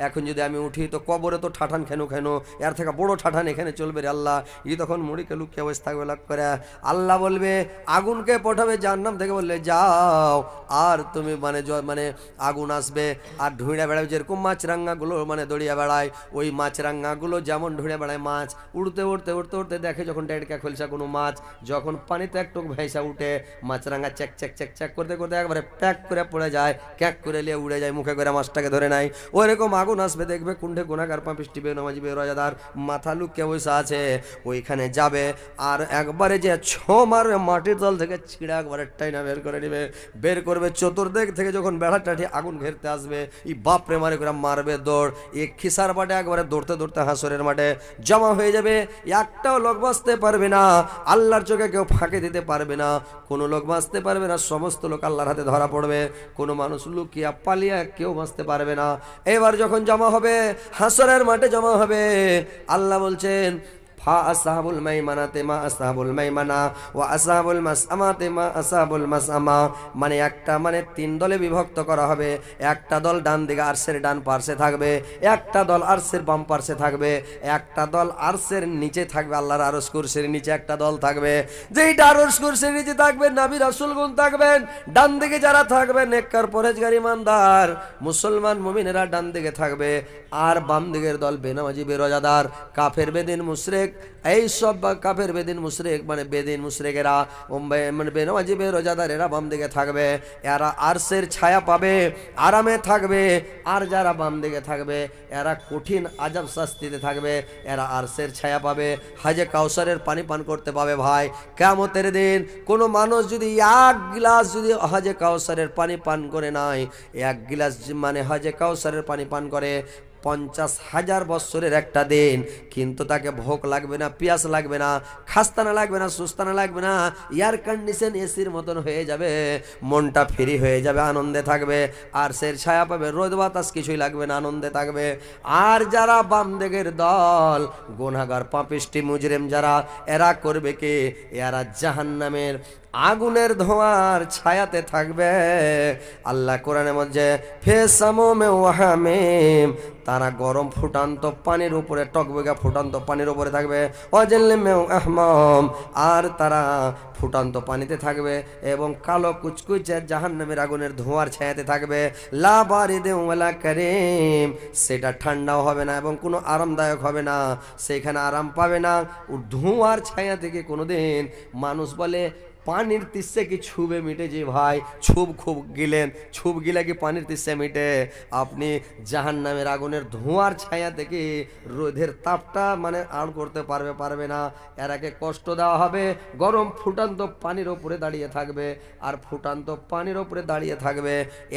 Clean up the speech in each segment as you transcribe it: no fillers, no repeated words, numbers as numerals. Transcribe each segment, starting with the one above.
এখন যদি আমি উঠি তো কবরে তো ঠাঠান খেনো এর থেকে বড় ঠাঠান এখানে চলবে রে আল্লাহ। ই তখন মুড়িকে লুকিয়ে বসে থাকবে লাগ করে। আল্লাহ বলবে আগুনকে পাঠাবে জাহান্নাম থেকে, বললে যাও। আর তুমি মানে আগুন আসবে আর ঢুঁড়ে বেড়াবে, যেরকম মাছরাঙ্গাগুলো মানে দড়িয়ে বেড়ায়, ওই মাছরাঙ্গাগুলো যেমন ঢুঁড়ে বেড়ায়, মাছ উড়তে উড়তে উড়তে উড়তে দেখে যখন ডেটকা খোলসা কোনো মাছ যখন পানিতে একটু ভেসা উঠে, মাছরাঙ্গা চেক চেক চেক চেক করতে করতে একবারে প্যাক করে পড়ে যায়, ক্যাক করে নিয়ে উড়ে যায়, মুখে করে মাছটাকে ধরে নেয়। ওইরকম আগুন আসবে, দেখবে কুণ্ঠে গুণাগার পাপিষ্টি বেনামাজি বেরোজাদার মাথা লুকিয়ে বসে আছে, ওইখানে যাবে আর একবারে যে ছো মারবে, মাটির তল থেকে ছিঁড়ে একবারে টাইনা বের করে নেবে, বের করবে। চতুর্দিক থেকে যখন বেড়া টাঠি আগুন ঘেরতে আসবে, ই বাপরে মারে করে মারবে দৌড়, এই খিসার মাঠে একবারে দৌড়তে দৌড়তে হাসরের মাঠে জমা হয়ে যাবে। একটাও লোক বাঁচতে পারবে না, আল্লাহর চোখে কেউ ফাঁকে দিতে পারবে না, কোনো লোক বাঁচতে পারবে না, সমস্ত লোক আল্লাহর হাতে ধরা পড়বে, কোনো মানুষ লুকিয়া পালিয়া কেউ বাঁচতে পারবে না। এবার যখন জমা হবে, হাসরের মাঠে জমা হবে, আল্লাহ বলছেন ফা আসহাবুল মাইমানাতে মা আসহাবুল মাইমানা ওয়া আসহাবুল মাসআমাতে মা আসহাবুল মাসআমা, মানে একটা মানে তিন দলে বিভক্ত করা হবে। একটা দল ডান দিকে আরশের ডান পার্শ্বে থাকবে, একটা দল আরশের বাম পার্শ্বে থাকবে, একটা দল আরশের নিচে থাকবে, আল্লাহর আরশ কুরসির নিচে একটা দল থাকবে। যেইটা আরশ কুরসির নিচে থাকবে নবী রাসূলগণ থাকবেন, ডান দিকে যারা থাকবে নেককার পরহেজগার ইমানদার মুসলমান মুমিনেরা ডান দিকে থাকবে, আর বাম দিকের দল বেনামাজি বেরোজাদার কাফের বেদিন মুশরিক, এই সব কাফের বেদিন মুশরিক মানে বেদিন মুশরিকেরা মানে বেনামাজি বেরোজাদার এরা বাম দিকে থাকবে, এরা আরশের ছায়া পাবে, আরামে থাকবে। আর যারা বাম দিকে থাকবে এরা কঠিন আযাব শাস্তিতে থাকবে, এরা আরশের ছায়া পাবে, হাজে কাউসারের পানি পান করতে পাবে। ভাই কিয়ামতের দিন কোনো মানুষ যদি এক গ্লাস যদি হাজে কাউসারের পানি পান করে নাই, এক গ্লাস মানে হাজে কাউসারের পানি পান করে 50,000 বছরের একটা দিন, কিন্তু তাকে ভোক লাগবে না, পিয়াস লাগবে না, খাস্তানা লাগবে না, সুস্তানা লাগবে না, এয়ার কন্ডিশন এসির মতন হয়ে যাবে, মনটা ফ্রি হয়ে যাবে, আনন্দে থাকবে, আর সে ছায়া পাবে, রোদ বাতাস কিছুই লাগবে না, আনন্দে থাকবে। আর যারা বাম দিকের দল গুনাহগার পাপিষ্টি মুজরিম যারা, এরা করবে কি, এরা জাহান্নামের আগুনের ধোঁয়ার ছায়াতে থাকবে। আল্লাহ কোরআনের মধ্যে ফেসামুমে ওয়াহামিম, তারা গরম ফুটান্ত পানির উপরে, টকবগা ফুটান্ত পানির উপরে থাকবে, ওয়াজিল্লিমেও আহমাম, আর তারা ফুটান্ত পানিতে থাকবে এবং কালো কুচকুচে জাহান্নামের আগুনের ধোঁয়ার ছায়াতে থাকবে। লা বারিদে ওয়ালা কারিম, সেটা ঠান্ডাও হবে না এবং কোনো আরামদায়ক হবে না, সেখানে আরাম পাবে না। ধোঁয়ার ছায়া থেকে কোনোদিন মানুষ বলে পানির তিসে কি ছুবে মিটে, যে ভাই ছুব খুব গিলেন, ছুব গিলা কি পানির তিসে মিটে? আপনি জাহান্নামের আগুনের ধোঁয়ার ছায়া থেকে রোদের তাপটা মানে আড় করতে পারবে না। এরাকে কষ্ট দেওয়া হবে, গরম ফুটান্ত পানির ওপরে দাঁড়িয়ে থাকবে, আর ফুটান্ত পানির ওপরে দাঁড়িয়ে থাকবে।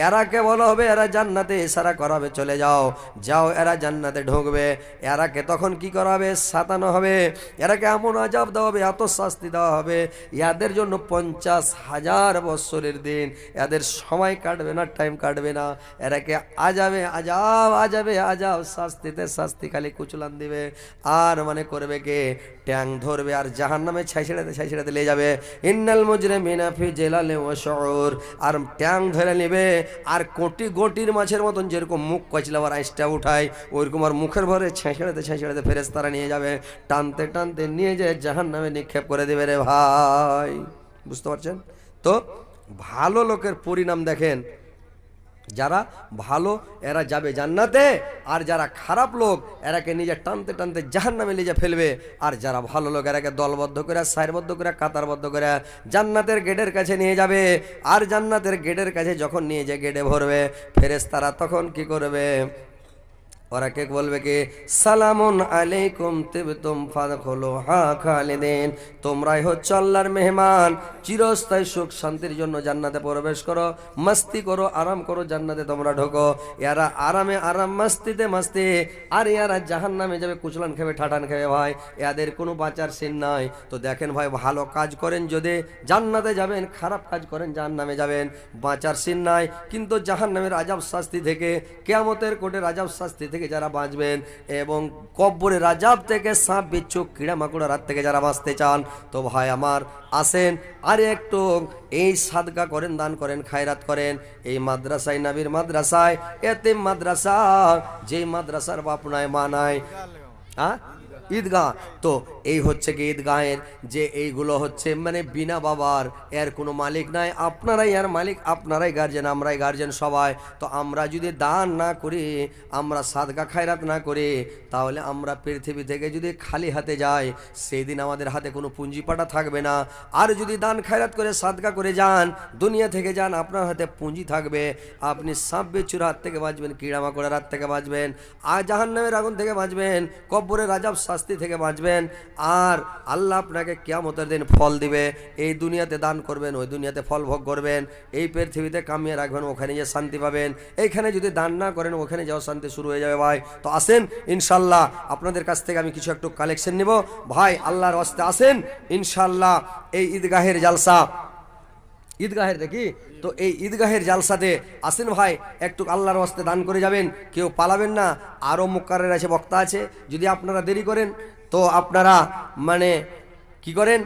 এরাকে বলা হবে এরা জান্নাতে, ইশারা করাবে চলে যাও যাও, এরা জান্নাতে ঢুকবে। এরাকে তখন কি করা হবে, সাতানো হবে, এরাকে এমন আযাব দেওয়া হবে, এত শাস্তি দেওয়া হবে, ইয়াদের জন্য 50,000 বছরের দিন এদের সময় কাটবে না, টাইম কাটবে না। এরাকে আজাবে আজাব শাস্তিতে শাস্তি খালি কুচলান দিবে, আর মানে করবে কে, ট্যাং ধরবে আর জাহান্নামে ছাইছেড়াতে নিয়ে যাবে। ইন্নাল মুজরিমিনা ফি জিলালিন ওয়া শুউর, আর ট্যাং ধরে নেবে, আর কোটি গোটির মাছের মতন যেরকম মুখ কচলাবার আইসটা উঠায়, ওইরকম আর মুখের ভরে ছাইছেড়াতে ফেরেশতারা নিয়ে যাবে, টানতে টানতে নিয়ে যায় জাহান্নামে নিক্ষেপ করে দেবে রে ভাই। বুঝতে পারছেন তো? ভালো লোকের পরিণাম দেখেন, যারা ভালো এরা যাবে জান্নাতে, আর যারা খারাপ লোক এরাকে নিজে টানতে টানতে জাহান্নামে নিজে ফেলবে। আর যারা ভালো লোক এরাকে দলবদ্ধ করে, সারিবদ্ধ করে, কাতারবদ্ধ করে জান্নাতের গেটের কাছে নিয়ে যাবে। আর জান্নাতের গেটের কাছে যখন নিয়ে যায় গেটে ভরবে, ফেরেশতারা তখন কি করবে, ওরা কে বলবে কি, সালামুন আলাইকুম তিবতুম ফাদখুলুহা খালিদিন, তোমরাই হচ্ছে আল্লাহর মেহমান, চিরস্থায়ী সুখ শান্তির জন্য জান্নাতে প্রবেশ করো, মস্তি করো, আরাম করো, জান্নাতে তোমরা ঢোকো। এরা আরামে আরাম, মস্তিতে মস্তি, আর এরা জাহান্নামে যাবে কুচলান খাবে, ঠাটান খাবে। ভাই এদের কোনো বাঁচার সিন নাই। তো দেখেন ভাই, ভালো কাজ করেন যদি জান্নাতে যাবেন, খারাপ কাজ করেন জাহান্নামে যাবেন, বাঁচার সিন নাই। কিন্তু জাহান্নামের আযাব শাস্তি থেকে, কিয়ামতের কোটের আযাব শাস্তি থেকে থেকে যারা বাঁচবেন এবং কব্বরের আযাব থেকে সাপ বিচ্ছু কীড়া মাকড়ার হাত থেকে যারা বাঁচতে চান, তো ভাই আমার আসেন আর একটু এই সাদকা করেন, দান করেন, খায়রাত করেন। এই মাদ্রাসায়, নবীর মাদ্রাসায়, এতিম মাদ্রাসা, যেই মাদ্রাসার বাপ নাই মা নাই, ঈদগাহ, তো এই হচ্ছে কি ঈদগাহের যে এইগুলো হচ্ছে মানে বিনা বাবার, এর কোনো মালিক নাই, আপনারাই এর মালিক, আপনারাই গার্জেন, আমরাই গার্জেন সবাই। তো আমরা যদি দান না করি, আমরা সাদকা খায়রাত না করি, তাহলে আমরা পৃথিবী থেকে যদি খালি হাতে যাই, সেই দিন আমাদের হাতে কোনো পুঁজিপাটা থাকবে না। আর যদি দান খায়রাত করে সাদকা করে যান, দুনিয়া থেকে যান, আপনার হাতে পুঁজি থাকবে, আপনি সাপ বিচ্ছুর হাত থেকে বাঁচবেন, কীড়া মাকড়ের হাত থেকে বাঁচবেন, আর জাহান্নামের আগুন থেকে বাঁচবেন, কব্বরের আযাব শাস্তি থেকে বাঁচবেন। আর আল্লাহ আপনাকে কিয়ামতের দিন ফল দিবে। এই দুনিয়াতে দান করবেন, ওই দুনিয়াতে ফল ভোগ করবেন, এই পৃথিবীতে কামিয়ে রাখবেন, ওখানে যে শান্তি পাবেন। এইখানে যদি দান না করেন, ওখানে যাওয়া শান্তি শুরু হয়ে যাবে ভাই। তো আসেন ইনশাল্লাহ আপনাদের কাছ থেকে আমি কিছু একটু কালেকশন নিব ভাই, আল্লাহর ওয়াস্তে আসেন ইনশাল্লাহ। এই ঈদগাহের জালসা, ঈদগাহের দেখি তো এই ঈদগাহের জালসাতে আসেন ভাই, একটু আল্লাহর ওয়াস্তে দান করে যাবেন, কেউ পালাবেন না। আরও মুক্কারের আছে, বক্তা আছে, যদি আপনারা দেরি করেন তো আপনারা মানে কি করেন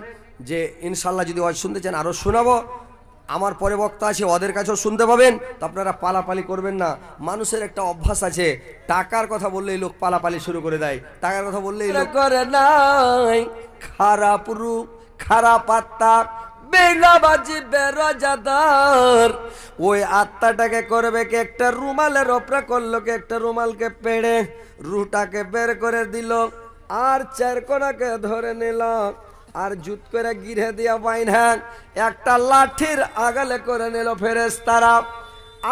যে ইনশাল্লাহ যদি ওয়াজ শুনতে চান আরও শোনাবো, আমার পরে বক্তা আছে, ওদের কাছেও শুনতে পাবেন। তো আপনারা পালাপালি করবেন না। মানুষের একটা অভ্যাস আছে, টাকার কথা বললেই লোক পালাপালি শুরু করে দেয়, টাকার কথা বললেই লোক করে নাই। খারাপ রূপ, খারাপ আত্মা, বেনাবাজি, বেরোজাদার, ওই আত্মাটাকে করবে কে একটা রুমালের ওপরে করলো, কে একটা রুমালকে পেড়ে রুটাকে বের করে দিল, আর চার কোনাকে ধরে নিল, আর জুত করে গিরে দিয়া বাইনা একটা লাঠির আগালে করে নিল ফেরেশতারা,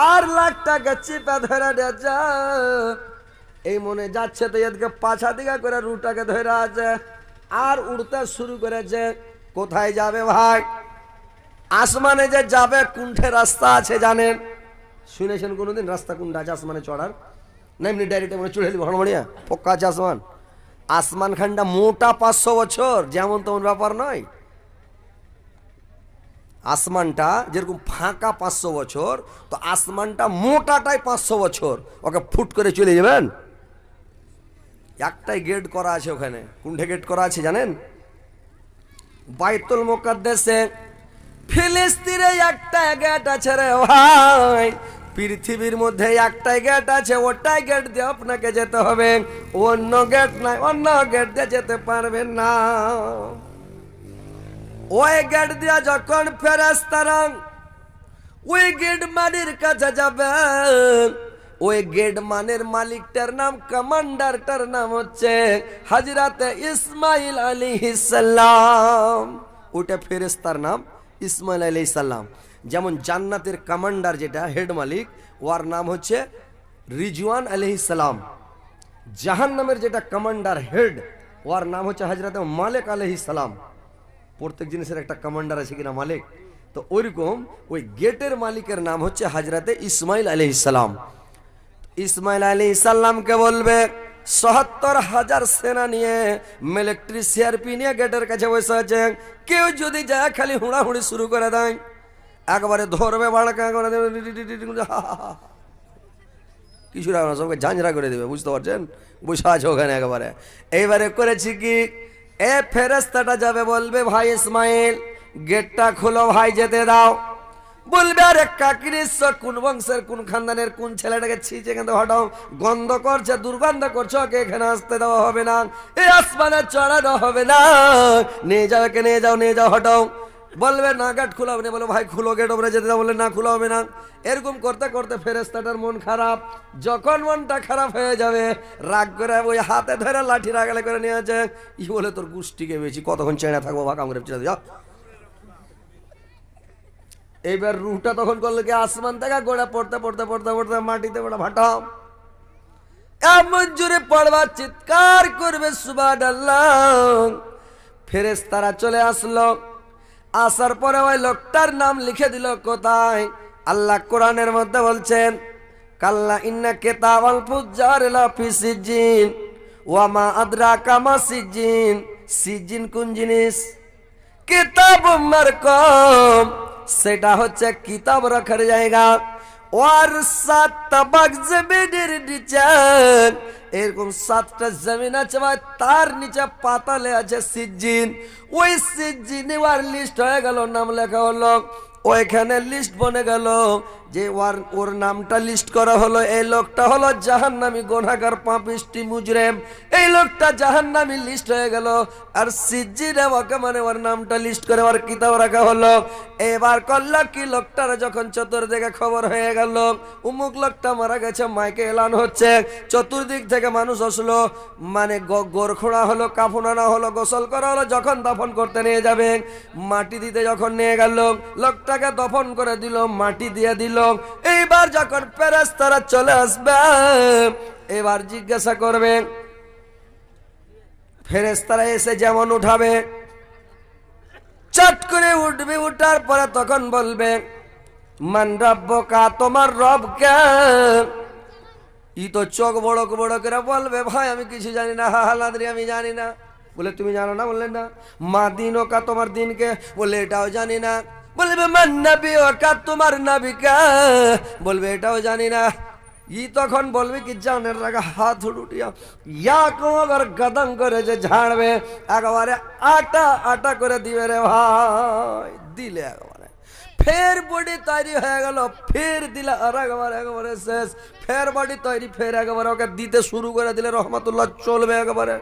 আর লাঠটাকে চিপে ধরে দিয়েছে। এই মনে যাচ্ছে তো এদিকে পাছা দিকে করে রুটাকে ধরে আছে, আর উড়তে শুরু করেছে। কোথায় যাবে ভাই? আসমানে যে যাবে, কুণ্ঠে রাস্তা আছে জানেন? শুনেছেন কোনোদিন রাস্তা কোনটা আছে আসমানে চড়ার? না এমনি ডাইরেক্ট মনে চড়ে দিল হড়মড়িয়া, পক্কা আছে আসমান? আসমান খানটা মোটা 500 বছর, যেমন তেমন ব্যাপার নয়। আসমানটা যেরকম ফাঁকা 500 বছর, তো আসমানটা মোটাটাই 500 বছর। ওকে ফুট করে চলে যাবেন। একটাই গেট করা আছে ওখানে। কোনটা গেট করা আছে জানেন? বাইতুল মুকাদ্দাসে ফিলিস্তিনে একটা গেট আছে রে ভাই, পৃথিবীর মধ্যে একটাই গেট আছে, ওটাই গেট দিয়ে আপনাকে যেতে হবে, অন্য গেট নাই, অন্য গেট দিয়ে যেতে পারবেন না। ওই গেট দিয়ে যখন ফেরেশতারা ওই গেট মানের কাছে যাবে, ওই গেট মানের মালিকটার নাম, কমান্ডারটার নাম হচ্ছে হযরতে ইসমাইল আলাইহিস সালাম। ওটা ফেরেশতার নাম ইসমাইল আলাইহিস সালাম। যেমন জান্নাতের কমান্ডার যেটা হেড মালিক, ওর নাম হচ্ছে রিজওয়ান আলাইহিস সালাম। জাহান্নামের যেটা কমান্ডার হেড, ওর নাম হচ্ছে হযরতে মালিক আলাইহিস সালাম। প্রত্যেক জিনিসের একটা কমান্ডার আছে কিনা, মালিক। তো ওইরকম ওই গেটের মালিকের নাম হচ্ছে হযরতে ইসমাইল আলাইহিস সালাম। ইসমাইল আলাইহিস সালামকে বলবে ৭৭,০০০ সেনা নিয়ে, মিলিটারি সিআরপি নিয়ে গেটের কাছে বসে আছে। কেউ যদি যায় খালি হুড়াহুড়ি শুরু করে দেয়, একবারে ধরবে, বাড়কা করে দেবে, কিছু না, সবকে ঝাঁঝরা করে দেবে, বুঝতে পারছেন? বসে আছে ওখানে একবারে। এইবারে করেছি কি, এ ফেরেশতাটা যাবে, বলবে ভাই ইসমাইল গেটটা খুলো ভাই, যেতে দাও। বলবে আরে কাকিরিস, কোন বংশের, কোন খানদানের, কোন ছেলেটাকে ছিঁচে এখান থেকে হটাও, গন্ধ করছে, দুর্গন্ধ করছে, ওকে এখানে আসতে দেওয়া হবে না, এই আসমানে চড়ানো হবে না, নিয়ে যাও, একে নিয়ে যাও, নিয়ে যাও, হটাও। বলবে না গেট খোলা হবে না, বলো ভাই খুলো গেট, ওপরে যেতে দাও, বলে না খোলা হবে না। এরকম করতে করতে ফেরেশতাটার মন খারাপ। যখন মনটা খারাপ হয়ে যাবে, রাগ করে ওই হাতে ধরে লাঠি রাগালে করে নিয়ে আছে, ই বলে তোর গুষ্টিকে বেশি কতক্ষণ চেনা থাকবো, ভাগ আমরা চেনা যাও। এইবার রুহটা তখন করলো কি, আসমান থেকে গোড়া পড়তে পড়তে পড়তে পড়তে মাটিতে ওটা ভাটাও, এমন জোরে পড়বার চিৎকার করবে সুবহানাল্লাহ। ফেরেশতারা চলে আসলো, আসার পরে ওই লোকটার নাম লিখে দিল কোথায়? আল্লাহ কোরআনের মধ্যে বলছেন, কাল্লা ইন্না কিতাবাল ফুজ্জার লাফি সিজিন ওয়া মা আদরাকা মা সিজিন। সিজিন কোন জিনিস? কিতাব মারকুম, সেটা হচ্ছে কিতাব রাখার জায়গা। ওয়ার 7 বাগ জমিনের নিচে এরকম 7টা জমিন আছে ভাই, তার নিচে পাতালে আছে সিজ্জিন। ওই সিজ্জিনে ওর লিস্ট হয়ে গেল, নাম লেখা হলো, ওইখানে লিস্ট বনে গেল যে ওর নামটা লিস্ট করা হলো। এই লোকটা হলো জাহান্নামী গুনাহগার পাপিষ্টি মুজরিম, এই লোকটা জাহান্নামী লিস্ট হয়ে গেল। আর সিজ্জিনে ওকে মানে ওর নামটা লিস্ট করে ওর কিতাব রাখা হলো। এবার করল কি, লোকটার যখন চতুর্দিকে খবর হয়ে গেল উমুক লোকটা মারা গেছে, মাইকে এলান হচ্ছে, চতুর্দিক থেকে মানুষ আসলো, মানে গোরখোড়া হলো, কাফন আনা হলো, গোসল করা হলো। যখন দফন করতে নিয়ে যাবে, মাটি দিতে যখন নিয়ে গেল, লোকটাকে দফন করে দিল, মাটি দিয়ে দিল। এইবার যখন ফেরেশতারা চলে আসবে, এবার জিজ্ঞাসা করবে, ফেরেশতারা এসে যেমন উঠাবে, চট করে উঠবে, উঠার পরে তখন বলবে, মান রব্বুকা, তোমার রব কে? ই তো চোখ বড় বড় করে বলবে, ভাই আমি কিছু জানি না, হালাদ্রি আমি জানি না। বলে তুমি জানো না? বললেন না। মা দিনকা, তোমার দিনকে? বলে এটাও জানি না। বলবে মান নবী ওকা, তোমার নবীকে? বলবে এটাও জানি না। ই তখন বলবে কি, জানের রাখা হাত উঠিয়া ইয়া কমর গদম করে যে ঝাড়বে, একেবারে আটা আটা করে দিবে রে ভাই, দিলে একেবারে ফের বডি তৈরি হয়ে গেল, ফের দিলে আর একেবারে শেষ, ফের বডি তৈরি, ফের একেবারে ওকে দিতে শুরু করে দিলে রহমতুল্লাহ চলবে একেবারে।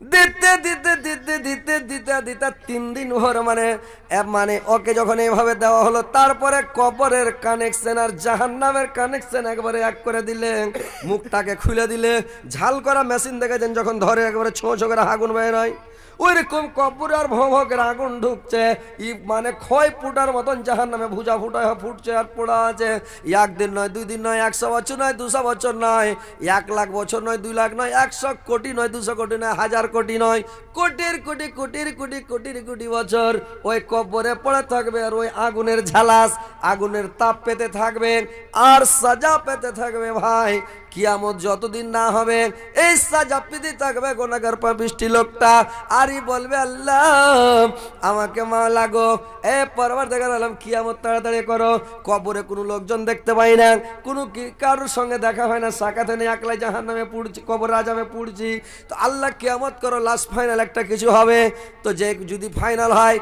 দিতে দিতে দিতে দিতে দিতে দিতে 3 দিন ভর মানে ওকে যখন এইভাবে দেওয়া হলো, তারপরে কবরের কানেকশন আর জাহান্নামের কানেকশন একবারে এক করে দিলে, মুখটাকে খুলে দিলে, ঝাল করা মেশিন দেখেছেন যখন ধরে একবারে ছো ছো করে আগুন বের হয়, ওই রকম কবর আর ভোগের আগুন ঢুকছে। ই মানে ক্ষয় ফুটার মতন জাহান্নামে ভুজা ফুটা ফুটছে আর পোড়া আছে। 1 দিন নয়, 2 দিন নয়, 100 বছর নয়, 200 বছর নয়, 1 লাখ বছর নয়, 2 লাখ নয়, 100 কোটি নয়, 200 কোটি নয়, 1000 কোটি নয়, কোটির কোটি কোটির কোটি কোটির কোটি বছর ওই কবরে পড়ে থাকবে। আর ওই আগুনের ঝালাস, আগুনের তাপ পেতে থাকবে আর সাজা পেতে থাকবে। ভাই কিয়ামত যতদিন না হবে এই সাজা পেতে থাকবে গুনাহগার পাপিষ্টি লোকটা। আরই বলবে, আল্লাহ আমাকে মাওলা গো, এ পরওয়ারদিগার আলম, কিয়ামত তাড়াতাড়ি করো। কবরে কোনো লোকজন দেখতে পাই না, কোনো কারোর সঙ্গে দেখা হয় না, সাকাতে নেই, একলাই জাহান্নামে পুড়ছি, কবর আযাবে পুড়ছি। তো আল্লাহ কিয়ামত করো, লাস্ট ফাইনাল একটা কিছু হবে। তো যে যদি ফাইনাল হয়,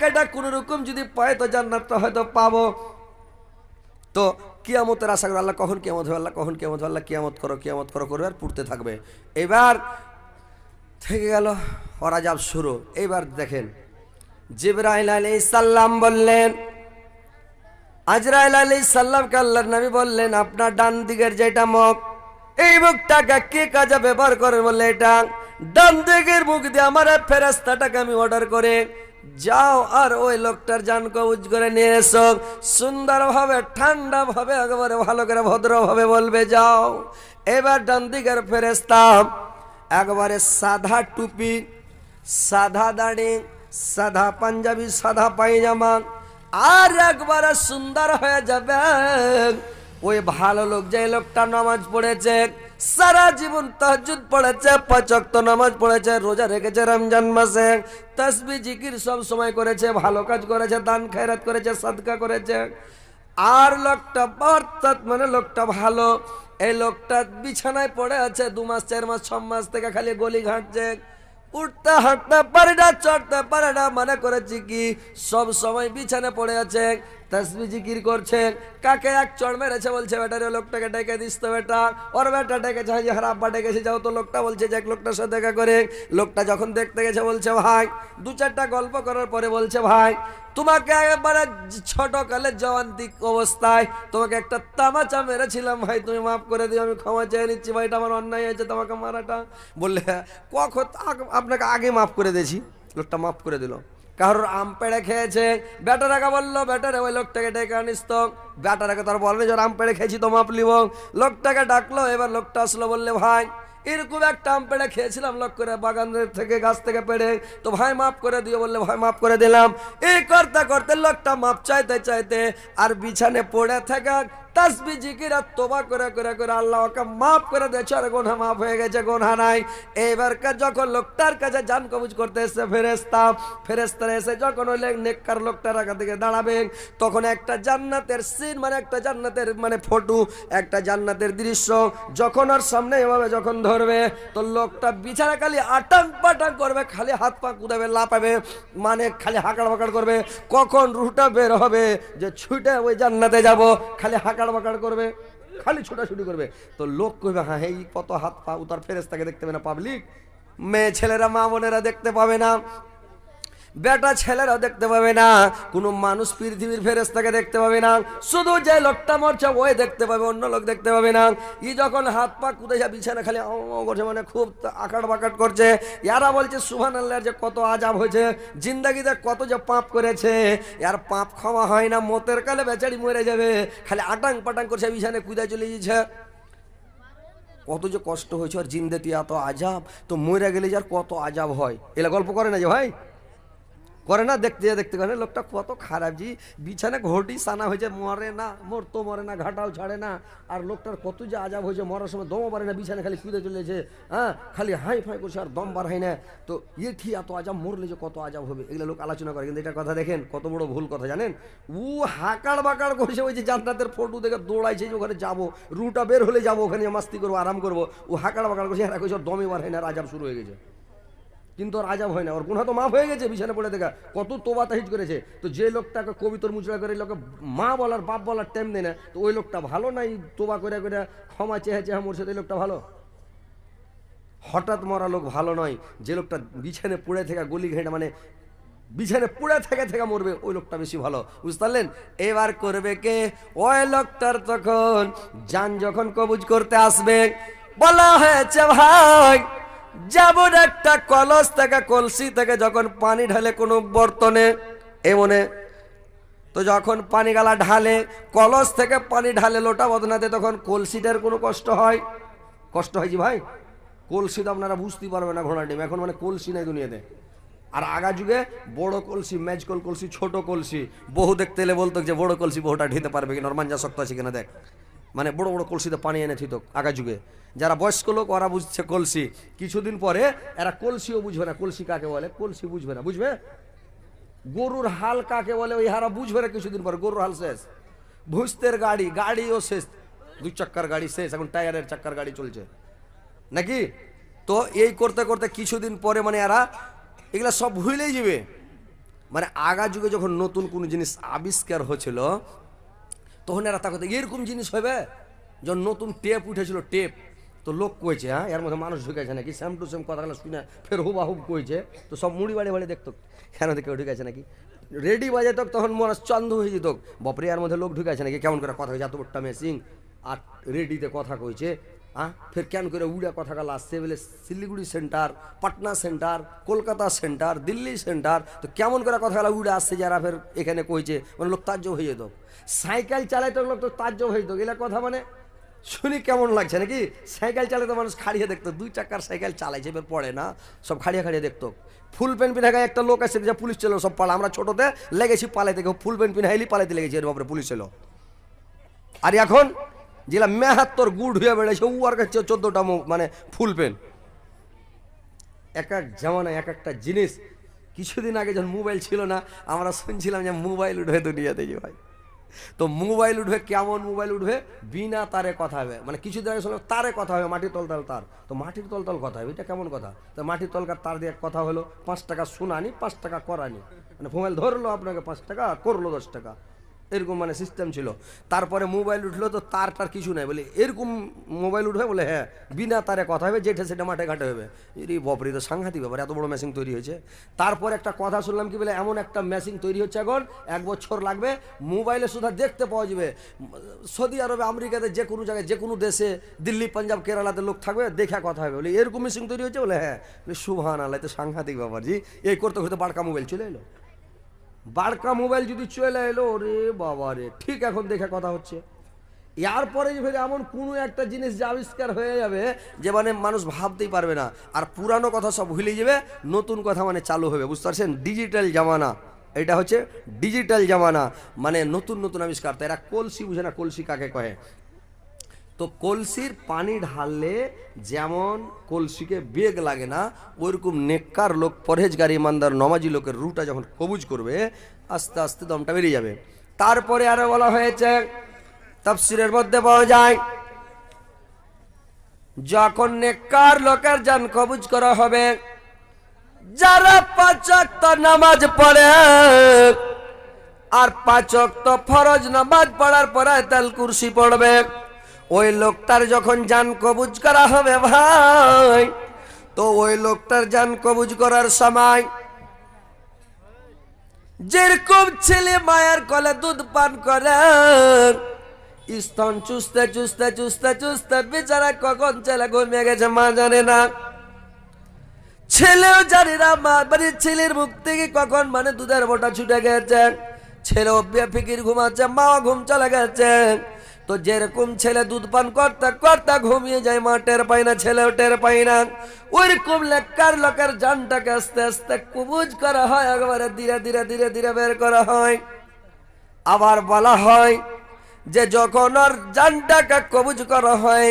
কেটা কোনো রকম যদি পায় তো জান্নাতটা হয়তো পাবো। তো কিয়ামতের আশা করে, আল্লাহ কখন কিয়ামত হবে, আল্লাহ কখন কিয়ামত হবে, আল্লাহ কিয়ামত করো করবে আর পুড়তে থাকবে। এবার থেকে গেল ওরাজাব শুরু। এইবার দেখেন, জিবরাইল আলাইহিস সালাম বললেন, আজরাইল আলাইহিস সালামকে আল্লাহর নবী বললেন, আপনার ডান দিকের যেটা মুখ, এই মুখটাকে কে কাজে ব্যবহার করে? বললে এটা ডান দিকের মুখ দিয়ে আমার ফেরেশতাটাকে আমি অর্ডার করে, যাও আর ওই লোকটার জান কবজ করে নিয়ে এসো। সুন্দরভাবে, ঠান্ডা ভাবে, একেবারে ভালো করে ভদ্রভাবে বলবে যাও। এবার ডান দিকের ফেরেশতা একবারে সাদা টুপি, সাদা দাড়ি, সাদা পাঞ্জাবি, সাদা পায়জামা, আর একবারে সুন্দর হয়ে যাবে। ওই ভালো লোক, যে লোকটা নামাজ পড়েছে, সারা জীবন তাহাজ্জুদ পড়েছে, 5 ওয়াক্ত নামাজ পড়েছে, রোজা রেখেছে রমজান মাসে, তাসবিহ জিকির সব সময় করেছে, ভালো কাজ করেছে, দান খয়রাত করেছে, সাদকা করেছে, আর লোকটা অর্থাৎ মানে লোকটা ভালো, এই লোকটা বিছানায় পড়ে আছে 2 মাস 4 মাস 6 মাস থেকে খালি গলি ঘাঁটছে, উঠতে হাঁটতে পারে না, চড়তে পারে না, মানে করেছি কি সব সময় বিছানে পড়ে আছে, তাসবিহ জিকির করছে। কাকে এক চড় মেরেছে, বলছে বেটারে লোকটাকে ডেকে দিস তো বেটা, ওর বেটা ডেকেছে, হাজি হার আব্বা ডেকেছে, যাও তো। লোকটা বলছে যে এক লোকটার সাথে দেখা করে। লোকটা যখন দেখতে গেছে বলছে ভাই, 2-4টা গল্প করার পরে বলছে ভাই, তোমাকে একবারে ছোটকালে জওয়ান্তিক অবস্থায় তোমাকে একটা তামাচা মেরেছিলাম ভাই, তুমি মাফ করে দিও, আমি ক্ষমা চেয়ে নিচ্ছি ভাই, এটা আমার অন্যায় হয়েছে তোমাকে মারাটা। বললে কখন আপনাকে আগে মাফ করে দিয়েছি। লোকটা মাফ করে দিল। কারোর আম পেড়ে খেয়েছে, বেটারাকে বললো, বেটারে ওই লোকটাকে ডেকে আনিস তো। বেটারাকে তার বলবে যে আম পেড়ে খেয়েছি তো মাপ লিব। লোকটাকে ডাকলো, এবার লোকটা আসলো, বললে ভাই এরকম একটা আম পেড়ে খেয়েছিলাম লক করে, বাগানের থেকে, গাছ থেকে পেড়ে, তো ভাই মাফ করে দিও। বললে ভাই মাফ করে দিলাম। এই করতে করতে লোকটা মাপ চাইতে চাইতে আর বিছানে পড়ে থাকা তাসবিহ জিকির আর তওবা করে করে করে আল্লাহ ওকে মাফ করে দিয়েছে, আর গুনাহ মাফ হয়ে গেছে, গুনাহ নাই। এইবার যখন লোকটার কাছে জান কবজ করতে এসে ফেরেশতারা এসে যখন ওই নেককার লোকটার আগে দিকে দাঁড়াবে, তখন একটা জান্নাতের সিন মানে একটা জান্নাতের মানে ফটো, একটা জান্নাতের দৃশ্য যখন ওর সামনে এভাবে যখন ধরবে, তো লোকটা বিছানা খালি আটাং পাটাং করবে, খালি হাত পা কুদাবে, লাপাবে, মানে খালি হাঁকাড় বাঁকাড় করবে। কখন রুহটা বের হবে যে ছুটে ওই জান্নাতে যাব, খালি হাঁকাড় বাঁকাড় করবে, খালি ছুটাছুটি করবে। তো লোক কইবে হ্যাঁ এই কত হাত পা উতার, ফেরেশতাকে দেখতে পাবে না পাবলিক, মেয়ে ছেলেরা মা বোনেরা দেখতে পাবে না, বেটা ছেলেরা দেখতে পাবে না, কোনো মানুষ পৃথিবীর ফেরেশতাকে দেখতে পাবে না, শুধু যে লোকটা মরছে ওই দেখতে পাবে, অন্য লোক দেখতে পাবে না। ই যখন হাত পা কুদাইয়া বিছানা খালি করছে, মানে খুব আকাট বাকাট করছে, ইয়ারা বলছে সুবহানাল্লাহ, যে কত আজাব হয়েছে, জিন্দাগিতে কত যে পাপ করেছে, ইয়ার পাপ ক্ষমা হয় না, মতের কালে বেচারি মরে যাবে, খালি আটাং পাটাং করছে, বিছানে কুদাই চলে গেছে, কত যে কষ্ট হয়েছে, আর জিন্দেতি এত আজাব, তো মরে গেলে যার কত আজাব হয়, এলা গল্প করে না যে ভাই, করে না, দেখতে দেখতে করে লোকটা কত খারাপ, জি বিছানা ঘটি সানা হয়েছে, মরে না, মরতো মরে না, ঘাটাও ছাড়ে না, আর লোকটার কত যে আজাব হয়েছে, মরার সময় দমও পারে না, বিছানা খালি কুদে চলেছে, হ্যাঁ খালি হাই ফাই করছে, আর দম বার হয় না, তো ইয়ে ঠিক এত আজাব, মরলে যে কত আজাব হবে, এগুলো লোক আলোচনা করে, কিন্তু এটা কথা দেখেন কত বড় ভুল কথা জানেন, ও হাকাড় বাকাড় করছে, ওই যে জান্নাতের ফটো দেখে দৌড়াইছে যে ওখানে যাবো, রুটা বের হলে যাবো, ওখানে মাস্তি করবো, আরাম করবো, ও হাকাড় বাকাড় করছে, এরা কইছে দমে বার হয় না, আর আজাব শুরু হয়ে গেছে, কিন্তু ওর আজাব হয় না, ওর গুনাহ তো মাফ হয়ে গেছে, বিছানা পড়ে দেখা কত তোবা তাহিজ করেছে। তো যে লোকটাকে কবিতর মুচড়া করে লোকে মা বলার বাপ বলার টাইম দেয় না, তো ওই লোকটা ভালো নাই, তোবা করে করে ক্ষমা চেহে চেহে মরছে, তো এই লোকটা ভালো? হঠাৎ মরা লোক ভালো নয়, যে লোকটা বিছানে পড়ে থেকে গলি ঘেঁটে মানে বিছানে পড়ে থেকে থেকে মরবে, ওই লোকটা বেশি ভালো, বুঝতে পারলেন? এবার করবে কে? ওই লোকটার তখন জান যখন কবুজ করতে আসবে, বলা হয়েছে ভাই যেমন একটা কলস থেকে কলসি থেকে যখন পানি ঢালে কোনো বর্তনে এমনে, তো যখন পানি গালা ঢালে, কলস থেকে পানি ঢালে লোটা বদনাতে, তখন কলসিটার কোনো কষ্ট হয়? কষ্ট হয় জি ভাই, কলসি তো আপনারা বুঝতেই পারবেন না, ঘোড়া ডিম এখন মানে কলসি নাই দুনিয়াতে। আর আগা যুগে বড় কলসি, ম্যাজকল কলসি, ছোট কলসি, বহু দেখতে এলে বলতো যে বড় কলসি বহুটা ঢিতে পারবে কি, নরমাঞ্জা শক্ত আছে কিনা দেখ, মানে বড় বড় কলসিতে পানি এনে থিত আগা যুগে। যারা বয়স্ক লোক ওরা বুঝছে কলসি, কিছুদিন পরে এরা কলসিও বুঝবে না, কলসি কাকে বলে, কলসি বুঝবে না, বুঝবে গরুর হাল কাকে বলে, ওই হারা বুঝবে না কিছুদিন পরে, গরুর হাল শেষ, ভুস্তের গাড়ি, গাড়িও শেষ, 2 চাক্কার গাড়ি শেষ, এখন টায়ারের চাক্কার গাড়ি চলছে নাকি। তো এই করতে করতে কিছুদিন পরে মানে এরা এগুলা সব ভুলেই যাবে। মানে আগা যুগে যখন নতুন কোনো জিনিস আবিষ্কার হচ্ছিল, তখন এরা তাকে এরকম জিনিস হবে, যখন নতুন টেপ উঠেছিল, টেপ, তো লোক কইছে হ্যাঁ এর মধ্যে মানুষ ঢুকেছে নাকি, সেম টু সেম কথাগুলো শুনে ফের হুবাহুব কইছে, তো সব মুড়ি বাড়ি বাড়ি দেখতো কেন কেউ ঢুকেছে নাকি, রেডি বাজে তো তখন মনে চন্দ হয়ে যেত, বাপরে এর মধ্যে লোক ঢুকেছে নাকি, কেমন করে কথা হয়েছে, এত বড়টা মেশিন আর রেডিতে কথা কইছে, হ্যাঁ ফের কেন করে উড়া কথা গাল আসছে বলে, Siliguri centre, Patna centre, Kolkata centre, Delhi centre, তো কেমন করে কথা গালা উড়ে আসছে যারা ফের এখানে কইছে, মানে লোক তাজ্জব হয়ে যেত, সাইকেল চালাইতো লোক তো তাজ্জব হয়ে যেত, এগুলা কথা মানে শুনি কেমন লাগছে নাকি, সাইকেল চালাতে মানুষ খাড়িয়ে দেখতো, 2 চাকার সাইকেল চালাইছে এবার পড়ে না, সব খাড়িয়ে খাড়িয়ে দেখতো। ফুল প্যান্ট পিনা গায়ে একটা লোক আছে যে পুলিশ ছিল, সব পালা আমরা ছোটতে লেগেছি পালাইতে, ফুল প্যান্ট পিনাইলি পালাইতে লেগেছি, এর বাপরে পুলিশ ছিল। আর এখন যেটা মেহাত্তর গুড় হয়ে বেড়েছে, ও আর কাছে 14টা মানে ফুল প্যান্ট, এক এক জামানায় এক একটা জিনিস। কিছুদিন আগে যখন মোবাইল ছিল না, আমরা শুনছিলাম যে মোবাইল উঠবে দুনিয়াতে, যে ভাই তো মোবাইল উঠবে, কেমন মোবাইল উঠবে, বিনা তারে কথা হবে, মানে কিছুদিন আগে শুনলাম তারে কথা হবে, মাটির তলতল তার, তো মাটির তলতল কথা হবে, এটা কেমন কথা, তো মাটির তলকার তার দিয়ে কথা হলো, 5 টাকা শোনানি 5 টাকা করানি, মানে মোবাইল ধরলো আপনাকে 5 টাকা, করলো 10 টাকা, এরকম মানে সিস্টেম ছিল। তারপরে মোবাইল উঠলো, তো তার কিছু নাই, বলে এরকম মোবাইল উঠবে, বলে হ্যাঁ বিনা তারে কথা হবে, যেটা সেটা মাঠে ঘাটে হবে। এর বপরি তো সাংঘাতিক ব্যাপার, এত বড় মেশিন তৈরি হয়েছে। তারপর একটা কথা শুনলাম কি বলে, এমন একটা মেশিন তৈরি হচ্ছে এখন, 1 বছর লাগবে, মোবাইলে শুধু দেখতে পাওয়া যাবে, সৌদি আরবে, আমেরিকাতে, যে কোনো জায়গায়, যে কোনো দেশে, দিল্লি, পাঞ্জাব, কেরালাতে লোক থাকবে, দেখা কথা হবে, বলে এরকম মেশিন তৈরি হচ্ছে, বলে হ্যাঁ, সুবহানাল্লাহ, তো সাংঘাতিক ব্যাপার জি। এই করতে করতে বাড়কা মোবাইল চলে এলো, বাড়কা মোবাইল যদি চলে এলো, রে বাবা রে, ঠিক এখন দেখে কথা হচ্ছে। এরপরে যে এমন কোনো একটা জিনিস যে আবিষ্কার হয়ে যাবে, যে মানে মানুষ ভাবতেই পারবে না, আর পুরানো কথা সব ভুলে যাবে, নতুন কথা মানে চালু হবে, বুঝতে পারছেন? ডিজিটাল জামানা, এটা হচ্ছে ডিজিটাল জামানা, মানে নতুন নতুন আবিষ্কার। তো এরা কলসি বুঝে না, কলসি কাকে কহে। তো কলসির পানি ঢাললে যেমন কলসিকে বেগ লাগে না, ওইরকম নেককার লোক, পরহেজগার ইমানদার নমাজি লোকের রুটা যখন কবুজ করবে আস্তে আস্তে দমটা বেরিয়ে যাবে। তারপরে আরো বলা হয়েছে, তাফসীরের মধ্যে পাওয়া যায়, যখন নেককার লোকের জান কবুজ করা হবে, যারা 5 ওয়াক্ত নামাজ পড়ে আর 5 ওয়াক্ত ফরজ নামাজ পড়ার পরে আয়াতুল কুরসি পড়বে, ওই লোকটার যখন জান কবুজ করা হবে ভাই, তো ওই লোকটার জান কবুজ করার সময় যেরকম ছেলে মায়ের কোলে দুধ পান করে, স্তন চুষতে চুষতে চুষতে চুষতে বেচারা কখন ছেলে ঘুমিয়ে গেছে মা জানে না, ছেলেও জানি না মা মানে ছেলের মুখ থেকে কখন মানে দুধের বোটা ছুটে গেছে, ছেলেও বেফিকির ঘুমাচ্ছে, মাও ঘুম চলে গেছে। তো যেরকম ছেলে দুধ পান করতে করতে ঘুমিয়ে যায়, মা টের পায় না, ছেলেও টের পায় না, ওইরকম লেকার লোকের জানটাকে আস্তে আস্তে কবুজ করা হয়, একবারে ধীরে ধীরে ধীরে ধীরে বের করা হয়। আবার বলা হয় যে যখন ওর জানটাকে কবুজ করা হয়,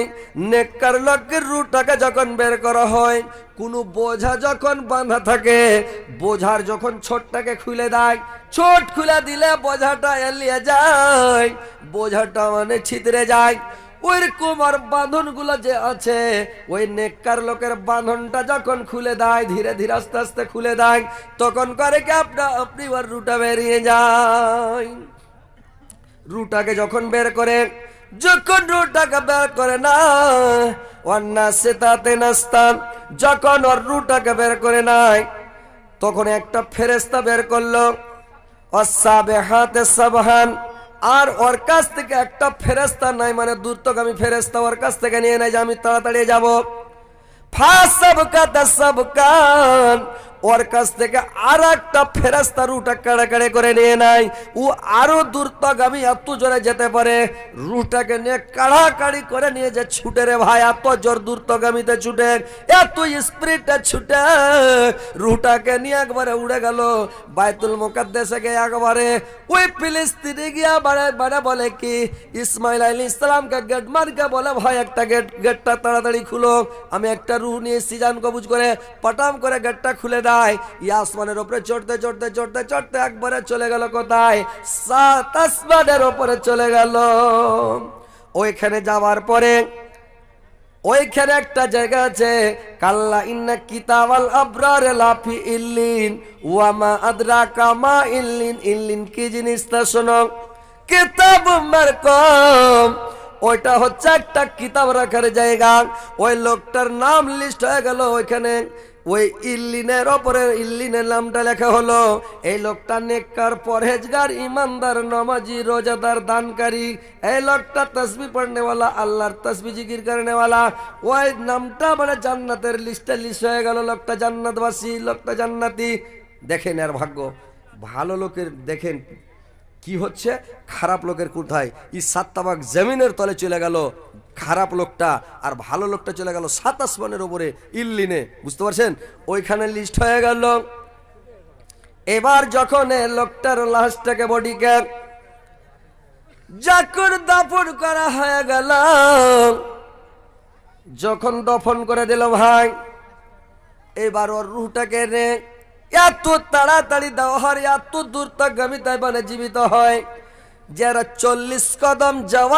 নেককার লোকের রুটাকে যখন বের করা হয়, কোনো বোঝা যখন বাঁধা থাকে, বোঝার যখন ছোটটাকে খুলে দেয়, ছোট খুলে দিলে বোঝাটা এলিয়ে যায়, বোঝাটা মানে ছিতরে যায়, ওইরকম আর বাঁধন গুলো যে আছে, ওই নেককার লোকের বাঁধনটা যখন খুলে দেয়, ধীরে ধীরে আস্তে আস্তে খুলে দেয়, তখন করে কি আপনি ওর রুটা বেরিয়ে যায়। রুটাকে যখন বের করে, যখন রুটাকে বের করে না, ওয়ান্নাসে তাতে নাস্তান, যখন ওর রুটাকে বের করে নাই, তখন একটা ফেরেশতা বের করলো, অসাবেহাতে সাবহান, আর ওর কাছ থেকে একটা ফেরেশতা নাই, মানে দ্রুতগামী ফেরেশতা ওর কাছ থেকে নিয়ে নেয় যে আমি তাড়াতাড়ি যাব, ওর কাছ থেকে আর একটা ফেরেশতা রুটা কাড়াকাড়ি করে নিয়ে নাই, ও আরো দ্রুতগামী এত জোরে যেতে পারে, রুটাকে নিয়ে কাড়াকাড়ি করে নিয়ে যে ছুটে রে ভাই, এত জোর দ্রুতগামীতে ছুটে, এত স্পিডে ছুটে, রুটাকে নিয়ে একবারে উড়ে গেল বাইতুল মুকাদ্দাসে গিয়ে, একবারে ওই ফিলিস্তিনে গিয়া বাড়ে বলে কি ইসমাইল আলাইহিস সালামকে গেট মারকে বলে ভাই একটা গেটটা তাড়াতাড়ি খুলো, আমি একটা রুহ নিয়ে সিজান কবুজ করে পটাম করে গেটটা খুলে দেয়, আসমানের উপরে চড়তে চড়তে চড়তে চড়তে একবারে চলে গেল কোথায়, 7 আসমানের উপরে চলে গেল। ওইখানে যাওয়ার পরে ওইখানে একটা জায়গা আছে, কাল্লা ইন্না কিতাবাল আবরার লাফি ইল্লিন ওয়া মা আদরাকা মা ইল্লিন, ইল্লিন কি জিনিস তা শোনো, কিতাব মারকাম, ওইটা হচ্ছে একটা কিতাব রাখার জায়গা। ওই লোকটার নাম লিস্ট হয়ে গেল ওইখানে, ওই ইল্লিনের ওপরে ইল্লিনের নামটা লেখা হলো, এই লোকটা নেককার পরহেজগার ইমানদার নমাজি রোজাদার দানকারী, এই লোকটা তাসবিহ পড়নেওয়ালা, আল্লাহর তাসবিহ জিকির করনেওয়ালা, ওই নামটা মানে জান্নাতের লিস্টে লিস্ট হয়ে গেল, লোকটা জান্নাতবাসী, লোকটা জান্নাতি। দেখেন এর ভাগ্য, ভালো লোকের দেখেন কি হচ্ছে, খারাপ লোকের কোথায়, এই 7 তাবাক জমিনের তলে চলে গেল খারাপ লোকটা, আর ভালো লোকটা চলে গেল 7 আসমানের উপরে ইল্লিনে, বুঝতে পারছেন, ওইখানে লিস্ট হয়ে গেল। এবার যখন লোকটার লাশটাকে বডিকে যখন দাফন করা হয়ে গেল, যখন দফন করে দিল ভাই, এবার ওর রুহটাকে রে এত তাড়াতাড়ি দেওয়া হয়, এত দ্রুতগামী তাই মানে জীবিত হয়, যারা 40 কদম যাওয়ার